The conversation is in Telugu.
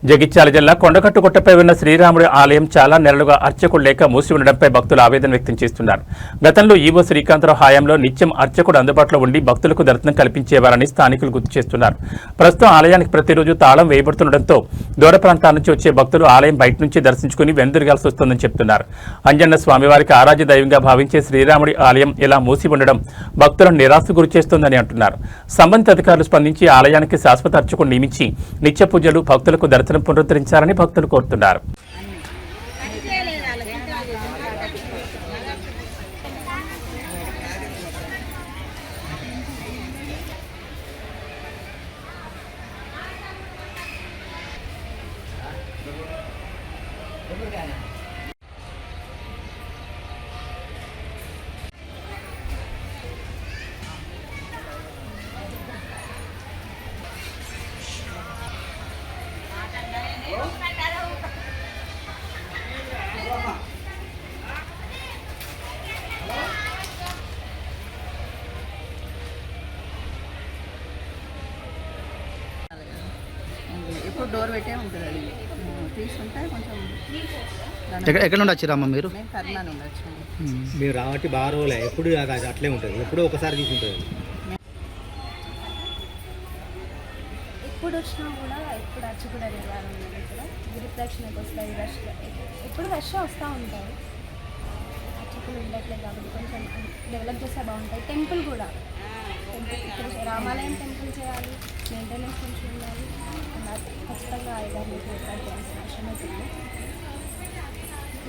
జగిత్యాల జిల్లా కొండకట్టుగుట్టపై ఉన్న శ్రీరాముడి ఆలయం చాలా నెలలుగా అర్చకుడు లేక మూసి ఉండడంపై భక్తులు ఆవేదన వ్యక్తం చేస్తున్నారు. గతంలో ఈవో శ్రీకాంతరావు హయాంలో నిత్యం అర్చకుడు అందుబాటులో ఉండి భక్తులకు దర్శనం కల్పించేవారని స్థానికులు గుర్తు చేస్తున్నారు. ప్రస్తుతం ఆలయానికి ప్రతిరోజు తాళం వేయబడుతుండటంతో దూర ప్రాంతాల నుంచి వచ్చే భక్తులు ఆలయం బయట నుంచి దర్శించుకుని వెనుదిరగాల్సి వస్తోందని చెబుతున్నారు. అంజన్న స్వామివారికి ఆరాధ్య దైవంగా భావించే శ్రీరాముడి ఆలయం ఇలా మూసి ఉండడం భక్తులను నిరాశకు గురిచేస్తోందని అంటున్నారు. సంబంధిత అధికారులు స్పందించి ఆలయానికి శాశ్వత అర్చకుడు నియమించి నిత్య పూజలు భక్తులకు దర్శనం పునరుద్ధరించాలని భక్తులు కోరుతున్నారు. ఇప్పుడు డోర్ పెట్టే ఉంటుంది, అది తీసుకుంటే కొంచెం. ఎక్కడ నుండి వచ్చిరమ్మా మీరు? మేము కర్ణా నుండి వచ్చాము. మీరు రాబట్టి బాగా రోజులే, ఎప్పుడు అట్లే ఉంటుంది, ఎప్పుడో ఒకసారి తీసుకుంటుంది. ఎప్పుడు వచ్చినా కూడా ఎప్పుడు వచ్చి కూడా నిర్వాహం ఇక్కడ గిరిప్రదక్షిణకు వస్తాయి, రష్ ఎప్పుడు రష్ వస్తూ ఉంటారు. అర్చకులు ఉండట్లేదు కాబట్టి కొంచెం డెవలప్ చేస్తే బాగుంటాయి. టెంపుల్ కూడా ఇక్కడ రామాలయం టెంపుల్ చేయాలి, మెయింటెనెన్స్ కొంచెం ఉండాలి. ఖచ్చితంగా 5-6 ఏర్పాటు చేయాల్సిన అవసరం అవుతుంది.